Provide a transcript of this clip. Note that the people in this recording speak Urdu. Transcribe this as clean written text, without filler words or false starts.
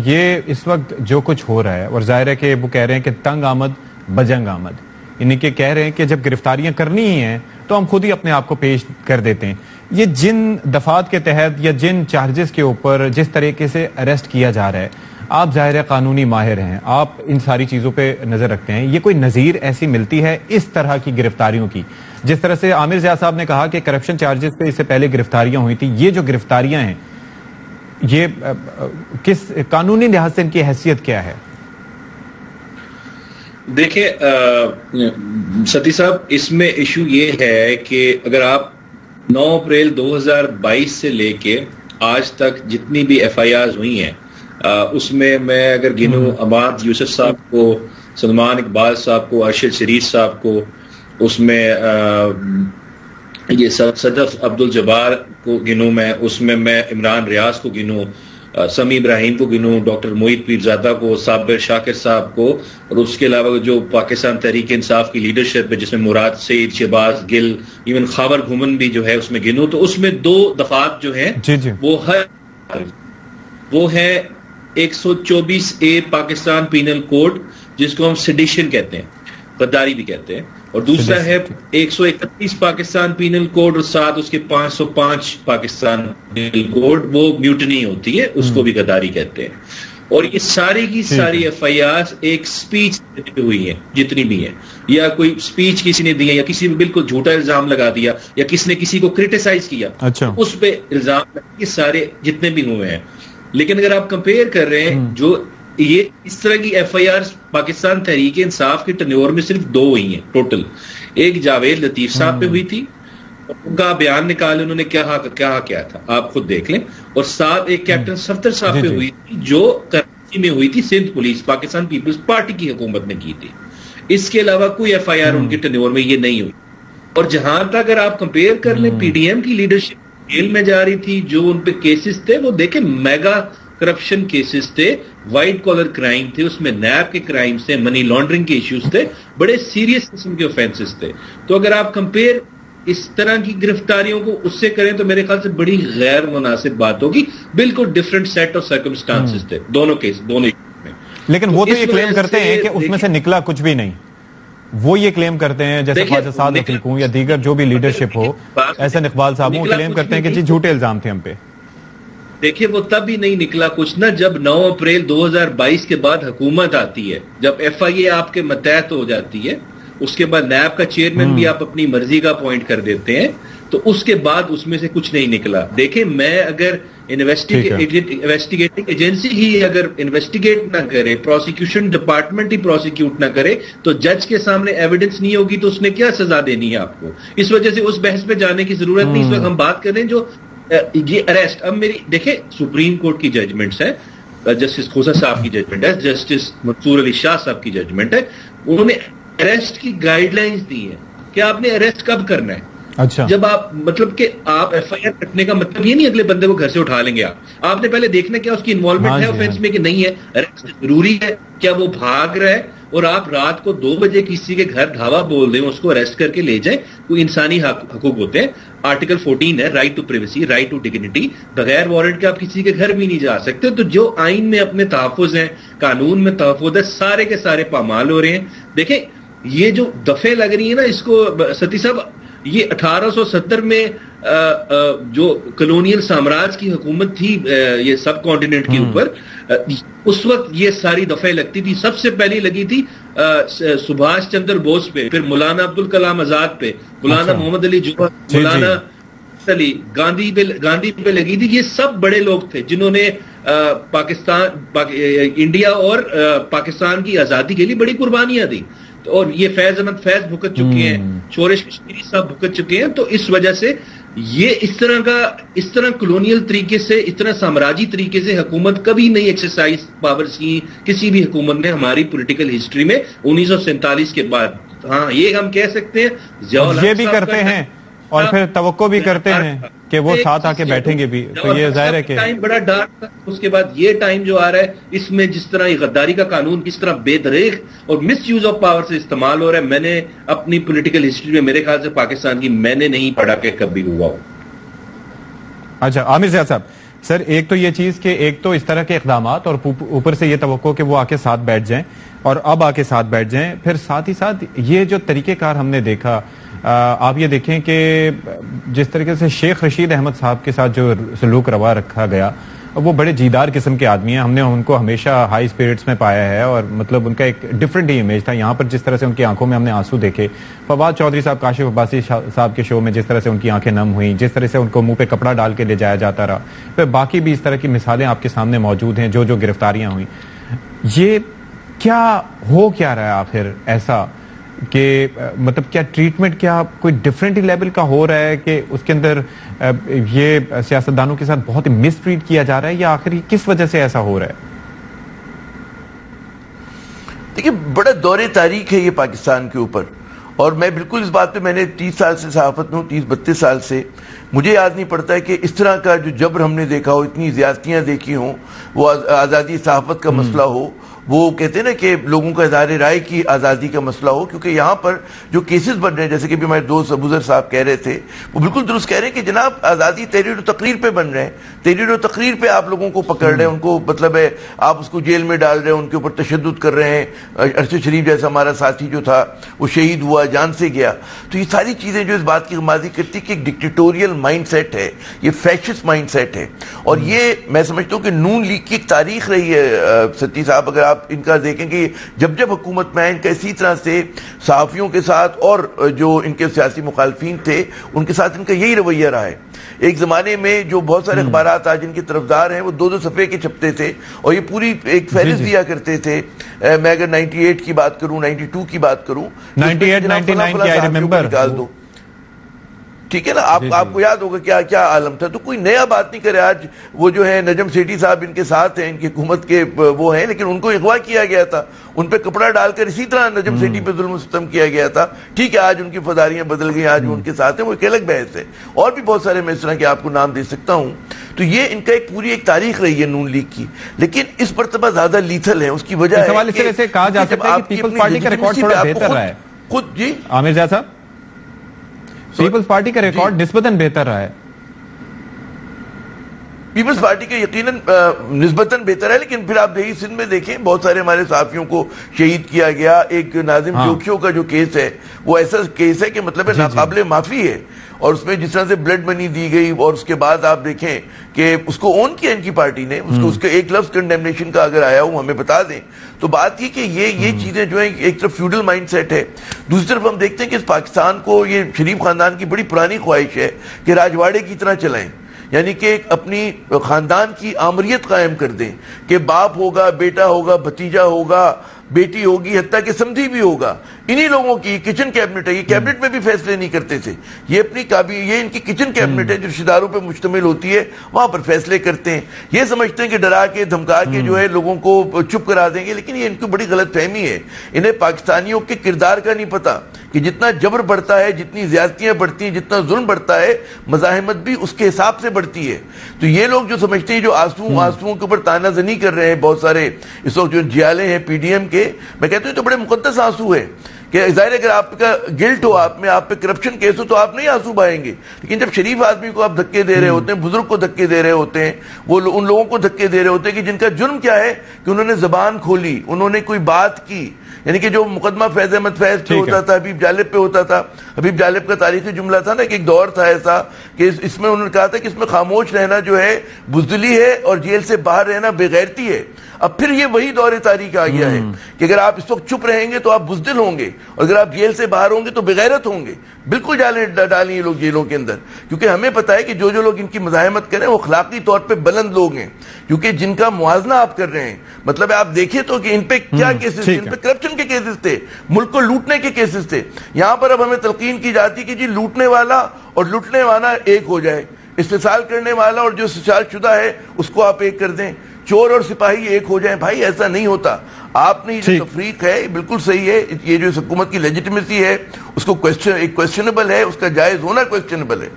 یہ اس وقت جو کچھ ہو رہا ہے، اور ظاہر ہے کہ وہ کہہ رہے ہیں کہ تنگ آمد بجنگ آمد، یعنی کہ کہہ رہے ہیں کہ جب گرفتاریاں کرنی ہی ہیں تو ہم خود ہی اپنے آپ کو پیش کر دیتے ہیں. یہ جن دفعات کے تحت یا جن چارجز کے اوپر جس طریقے سے اریسٹ کیا جا رہا ہے، آپ ظاہر ہے قانونی ماہر ہیں، آپ ان ساری چیزوں پہ نظر رکھتے ہیں، یہ کوئی نظیر ایسی ملتی ہے اس طرح کی گرفتاریوں کی؟ جس طرح سے عامر ضیاء صاحب نے کہا کہ کرپشن چارجز پہ اس سے پہلے گرفتاریاں ہوئی تھیں، یہ جو گرفتاریاں ہیں یہ کس قانونی لحاظ سے ان کی حیثیت کیا ہے؟ دیکھیں ستی صاحب، اس میں ایشو یہ ہے کہ اگر آپ 9 اپریل 2022 سے لے کے آج تک جتنی بھی ایف آئی آرز ہوئی ہیں، اس میں اگر گنوں عماد یوسف صاحب کو، سلمان اقبال صاحب کو، ارشد شریف صاحب کو، اس میں یہ صدف عبد الجبار کو گنوں، میں اس میں عمران ریاض کو گنوں، سمی ابراہیم کو گنوں، ڈاکٹر موہت پیرزادہ کو، صابر شاکر صاحب کو، اور اس کے علاوہ جو پاکستان تحریک انصاف کی لیڈرشپ ہے جس میں مراد سعید، شہباز گل، ایون خاور گھومن بھی جو ہے اس میں گنوں، تو اس میں 2 دفعات جو ہیں وہ ہے 124A پاکستان پینل کوڈ، جس کو ہم سیڈیشن کہتے ہیں، غداری بھی کہتے ہیں، اور دوسرا ہے 131 پاکستان پینل کوڈ، اور ساتھ اس کے 505 پاکستان پینل کوڈ، وہ میوٹنی ہوتی ہے، اس کو بھی غداری کہتے ہیں. اور یہ ساری کی ساری ایف آئی آر ایک سپیچ ہوئی ہیں جتنی بھی ہیں، یا کوئی سپیچ کسی نے دی ہے، یا کسی نے بالکل جھوٹا الزام لگا دیا، یا کسی نے کسی کو کرٹیسائز کیا، اس پہ الزام یہ سارے جتنے بھی ہوئے ہیں. لیکن اگر آپ کمپیئر کر رہے ہیں، جو یہ اس طرح کی F I R Pakistan Tehreek Insaf کے ٹرنیور میں صرف 2 ہوئی ہیں ٹوٹل. ایک جاوید لطیف صاحب پہ ہوئی تھی، ان کا بیان نکالے انہوں نے کیا تھا، آپ خود دیکھ لیں، اور ساتھ ایک کیپٹن صفدر صاحب پہ ہوئی تھی جو کراچی میں ہوئی تھی، Sindh police Pakistan Peoples Party کی حکومت نے کی تھی. اس کے علاوہ کوئی ایف آئی آر ان کے ٹرنیور میں یہ نہیں ہوئی. اور جہاں تک اگر آپ کمپیئر کر لیں، پی ڈی ایم کی لیڈرشپ جیل میں جا رہی تھی، جو ان پہ کیسز تھے وہ دیکھیں میگا کرپشن کیسز تھے، وائٹ کالر کرائم تھے، اس میں نیب کے کرائمز تھے، منی لانڈرنگ کے ایشوز تھے، بڑے سیریس قسم کے اوفینسز تھے. تو اگر آپ کمپیئر اس طرح کی گرفتاریوں کو اس سے کریں تو میرے خیال سے بڑی غیر مناسب بات ہوگی. بالکل ڈفرینٹ سیٹ آف سرکمسٹانسز تھے دونوں کیس میں. لیکن وہ تو یہ کلیم کرتے ہیں کہ اس میں سے نکلا کچھ بھی نہیں، وہ یہ کلیم کرتے ہیں، جیسے خواجہ سعد رفیق ہوں یا دیگر جو بھی لیڈرشپ ہو، احسن اقبال صاحب ہوں، کلیم کرتے ہیں کہ جی جھوٹے الزام تھے ہم پہ. دیکھیں وہ تب ہی نہیں نکلا کچھ نا جب 9 اپریل 2022 کے بعد حکومت آتی ہے، جب ایف آئی اے آپ کے متحد ہو جاتی ہے، اس کے بعد نیب کا چیئرمین بھی آپ اپنی مرضی کا اپوائنٹ کر دیتے ہیں، تو اس کے بعد اس میں سے کچھ نہیں نکلا. دیکھیں میں اگر انویسٹیگیٹنگ ایجنسی ہی اگر انویسٹیگیٹ نہ کرے، پروسیکیوشن ڈپارٹمنٹ ہی پروسیکیوٹ نہ کرے، تو جج کے سامنے ایویڈنس نہیں ہوگی تو اس نے کیا سزا دینی ہے آپ کو. اس وجہ سے اس بحث پہ جانے کی ضرورت نہیں. اس وقت ہم بات کریں جو یہ اریسٹ، اب میری دیکھیں سپریم کورٹ کی ججمنٹس ہیں، جسٹس کھوسا صاحب کی ججمنٹ ہے، جسٹس منصور علی شاہ صاحب کی ججمنٹ ہے، انہوں نے اریسٹ کی گائیڈ لائنز دی ہیں کہ آپ نے اریسٹ کب کرنا ہے. اچھا، جب آپ مطلب کہ آپ ایف آئی آر کٹنے کا مطلب یہ نہیں اگلے بندے کو گھر سے اٹھا لیں گے، آپ نے پہلے دیکھنا کیا اس کی انوالومنٹ ہے آفینس میں کہ نہیں ہے، اریسٹ ضروری ہے، کیا وہ بھاگ رہا ہے، اور آپ رات کو 2 بجے کسی کے گھر دھاوا بول دیں، اس کو اریسٹ کر کے لے جائیں. کوئی انسانی حقوق ہوتے ہیں، آرٹیکل 14 ہے، right to privacy, right to dignity, بغیر وارنٹ کے آپ کسی کے گھر بھی نہیں جا سکتے. تو جو آئین میں اپنے تحفظ ہیں، قانون میں تحفظ ہے، سارے کے سارے پامال ہو رہے ہیں. دیکھیں یہ جو دفعے لگ رہی ہیں نا، اس کو ستی صاحب، یہ 1870 میں جو کلونیل سامراج کی حکومت تھی یہ سب کانٹیننٹ کے اوپر، اس وقت یہ ساری دفعے لگتی تھی. سب سے پہلی لگی تھی سبھاش چندر بوس پہ، پھر مولانا عبدالکلام آزاد پہ، مولانا محمد علی جوہر، مولانا علی گاندھی پہ لگی تھی. یہ سب بڑے لوگ تھے جنہوں نے انڈیا اور پاکستان کی آزادی کے لیے بڑی قربانیاں دی. اور یہ فیض احمد فیض بھگت چکے ہیں، شورش کشمیری صاحب بھگت چکے ہیں. تو اس وجہ سے یہ اس طرح کلونیل طریقے سے، اس طرح سامراجی طریقے سے حکومت کبھی نہیں ایکسرسائز پاورز کی کسی بھی حکومت نے ہماری پولیٹیکل ہسٹری میں 1947 کے بعد. ہاں یہ ہم کہہ سکتے ہیں، یہ بھی کرتے ہیں اور پھر توقع بھی کرتے ہیں کہ وہ ساتھ آ کے بیٹھیں گے بھی. تو یہ ظاہر ہے کہ ٹائم بڑا ڈارک تھا. اس کے بعد یہ ٹائم جو آ رہا ہے، اس میں جس طرح یہ غداری کا قانون کس طرح بے دریغ اور مس یوز آف پاور سے استعمال ہو رہا ہے، میں نے اپنی پولیٹیکل ہسٹری میں میرے خیال سے پاکستان کی میں نے نہیں پڑھا کہ کبھی ہوا ہو. اچھا عامر ضیاء صاحب، سر ایک تو یہ چیز کہ ایک تو اس طرح کے اقدامات اور اوپر سے یہ توقع کہ وہ آ کے ساتھ بیٹھ جائیں اور اب آ کے ساتھ بیٹھ جائیں، پھر ساتھ ہی ساتھ یہ جو طریقہ کار ہم نے دیکھا، آپ یہ دیکھیں کہ جس طریقے سے شیخ رشید احمد صاحب کے ساتھ جو سلوک روا رکھا گیا، وہ بڑے جیدار قسم کے آدمی ہیں، ہم نے ان کو ہمیشہ ہائی اسپرٹس میں پایا ہے اور مطلب ان کا ایک ڈفرینٹ ہی امیج تھا. یہاں پر جس طرح سے ان کی آنکھوں میں ہم نے آنسو دیکھے، فواد چودھری صاحب، کاشف عباسی صاحب کے شو میں جس طرح سے ان کی آنکھیں نم ہوئیں، جس طرح سے ان کو منہ پہ کپڑا ڈال کے لے جایا جاتا رہا، پھر باقی بھی اس طرح کی مثالیں آپ کے سامنے موجود ہیں جو گرفتاریاں ہوئیں. یہ کیا رہا ہے آخر ایسا کہ مطلب کیا ٹریٹمنٹ کیا کوئی ڈفرینٹ ہی لیول کا ہو رہا ہے کہ اس کے اندر یہ سیاستدانوں کے ساتھ بہت ہی مس ٹریٹ کیا جا رہا ہے، یا آخر کس وجہ سے ایسا ہو رہا ہے؟ دیکھیے بڑا دور تاریخ ہے یہ پاکستان کے اوپر، اور میں بالکل اس بات پہ، میں نے 30 سال سے صحافت میں ہوں، 30-32 سال سے، مجھے یاد نہیں پڑتا ہے کہ اس طرح کا جو جبر ہم نے دیکھا ہو، اتنی زیادتیاں دیکھی ہوں، وہ آزادی صحافت کا مسئلہ ہو، وہ کہتے ہیں نا کہ لوگوں کا اظہار رائے کی آزادی کا مسئلہ ہو. کیونکہ یہاں پر جو کیسز بن رہے ہیں، جیسے کہ بھی ہمارے دوست ابوذر صاحب کہہ رہے تھے، وہ بالکل درست کہہ رہے ہیں کہ جناب آزادی تحریر و تقریر پہ بن رہے ہیں، تحریر و تقریر پہ آپ لوگوں کو پکڑ رہے ہیں، ان کو مطلب ہے آپ اس کو جیل میں ڈال رہے ہیں، ان کے اوپر تشدد کر رہے ہیں. ارشد شریف جیسا ہمارا ساتھی جو تھا وہ شہید ہوا، جان سے گیا. تو یہ ساری چیزیں جو اس بات کی غمازی کرتی کہ ایک ڈکٹیٹوریل مائنڈ سیٹ ہے، یہ فیشسٹ مائنڈ سیٹ ہے. اور یہ میں سمجھتا ہوں کہ نون لیگ کی ایک تاریخ رہی ہے. ستی صاحب اگر آپ ان کا دیکھیں کہ جب حکومت میں آئے، ان کا اسی طرح سے صحافیوں کے ساتھ اور جو ان کے سیاسی مخالفین تھے ان کے ساتھ ان کا یہی رویہ رہا ہے. ایک زمانے میں جو بہت سارے اخبارات آج ان کے طرفدار ہیں، وہ 2 صفحے کے چھپتے تھے اور یہ پوری ایک فہرست دیا کرتے تھے. میں اگر 98 کی بات کروں، 92 کی بات کروں، 98 99 کی آئی ریممبر نکال دو، ٹھیک ہے نا. آپ کو یاد ہوگا کیا عالم تھا. تو کوئی نیا بات نہیں کرے. آج وہ جو ہے نجم سیٹھی صاحب ان کے ساتھ ہیں، ان کی حکومت کے وہ ہیں، لیکن ان کو اغوا کیا گیا تھا، ان پہ کپڑا ڈال کر اسی طرح نجم سیٹھی پہ ظلم و ستم کیا گیا تھا. ٹھیک ہے، آج ان کی فضاریاں بدل گئی، آج وہ ان کے ساتھ ہیں، وہ ایک الگ بحث ہے. اور بھی بہت سارے میں اس طرح کے آپ کو نام دے سکتا ہوں. تو یہ ان کا ایک پوری ایک تاریخ رہی ہے نون لیگ کی، لیکن اس مرتبہ زیادہ لیتھل ہے. اس کی وجہ ہے کہ کہا جا سکتا ہے کہ پیپلز پارٹی کا ریکارڈ تھوڑا بہتر رہا ہے. خود جی عامر جا صاحب، پیپلز پارٹی کا ریکارڈ نسبتاً بہتر رہا ہے. پیپلز پارٹی کا یقیناً نسبتاً بہتر ہے، لیکن پھر آپ دیکھیں سندھ میں دیکھیں بہت سارے ہمارے صحافیوں کو شہید کیا گیا. ایک ناظم جوکشو کا جو کیس ہے وہ ایسا کیس ہے کہ مطلب ناقابل معافی ہے، اور اس میں جس طرح سے بلڈ منی دی گئی، اور اس کے بعد آپ دیکھیں کہ اس کو اون کیا ان کی پارٹی نے، اس کے ایک لفظ کنڈیمنیشن کا اگر آیا ہوں ہمیں بتا دیں. تو بات یہ کہ یہ چیزیں جو ہیں ایک طرف فیوڈل مائنڈ سیٹ ہے، دوسری طرف ہم دیکھتے ہیں کہ اس پاکستان کو یہ شریف خاندان کی بڑی پرانی خواہش ہے کہ راجواڑے کی طرح چلائیں، یعنی کہ اپنی خاندان کی آمریت قائم کر دیں کہ باپ ہوگا، بیٹا ہوگا، بھتیجا ہوگا، بیٹی ہوگی، حتیٰ کہ سمدھی بھی ہوگا. انہی لوگوں کی کچن کیبنٹ ہے. یہ کیبنٹ میں بھی فیصلے نہیں کرتے تھے، یہ ان کی کچن کیبنٹ ہے جو رشتہ داروں پہ مشتمل ہوتی ہے، وہاں پر فیصلے کرتے ہیں. یہ سمجھتے ہیں کہ ڈرا کے دھمکا کے جو ہے لوگوں کو چپ کرا دیں گے، لیکن یہ ان کی بڑی غلط فہمی ہے. انہیں پاکستانیوں کے کردار کا نہیں پتا کہ جتنا جبر بڑھتا ہے، جتنی زیادتیاں بڑھتی ہیں، جتنا ظلم بڑھتا ہے، مزاحمت بھی اس کے حساب سے بڑھتی ہے. تو یہ لوگ جو سمجھتے ہیں، جو آنسوؤں کے اوپر تانا زنی کر رہے ہیں بہت سارے اس وقت جو جیالے ہیں پی ڈی ایم کے، میں کہتا ہوں تو بڑے مقدس آنسو ہے کہ ظاہر اگر آپ کا گلٹ ہو، آپ پہ کرپشن کیس ہو تو آپ نہیں آنسو بہائیں گے. لیکن جب شریف آدمی کو آپ دھکے دے رہے ہوتے ہیں، بزرگ کو دھکے دے رہے ہوتے ہیں، وہ ان لوگوں کو دھکے دے رہے ہوتے ہیں کہ جن کا جرم کیا ہے کہ انہوں نے زبان کھولی، انہوں نے کوئی بات کی. یعنی کہ جو مقدمہ فیض احمد فیض پہ ہوتا تھا، حبیب جالب پہ ہوتا تھا. حبیب جالب کا تاریخی جملہ تھا نا کہ ایک دور تھا ایسا کہ اس میں انہوں نے کہا تھا کہ اس میں خاموش رہنا جو ہے بزدلی ہے اور جیل سے باہر رہنا بے غیرتی ہے. اب پھر یہ وہی دور تاریخ آ گیا ہے کہ اگر آپ اس وقت چپ رہیں گے تو آپ بزدل ہوں گے، اور اگر آپ جیل سے باہر ہوں گے تو بغیرت ہوں گے. بالکل ڈالیں یہ لوگ جیلوں کے اندر، کیونکہ ہمیں پتا ہے کہ جو لوگ ان کی مزاحمت کریں وہ اخلاقی طور پہ بلند لوگ ہیں، کیونکہ جن کا موازنہ آپ کر رہے ہیں. مطلب آپ دیکھیں تو کہ ان پہ کیا کیسز تھے، ان پہ کرپشن کے کیسز تھے، ملک کو لوٹنے کے کیسز تھے. یہاں پر اب ہمیں تلقین کی جاتی کہ جی لوٹنے والا اور لوٹنے والا ایک ہو جائے، استحصال کرنے والا اور جو استحصال شدہ ہے اس کو آپ ایک کر دیں، چور اور سپاہی ایک ہو جائیں. بھائی ایسا نہیں ہوتا. آپ نے یہ جو تفریق ہے بالکل صحیح ہے. یہ جو حکومت کی لیجٹمیسی ہے اس کو کویسچنیبل ہے، اس کا جائز ہونا کویسچنیبل ہے.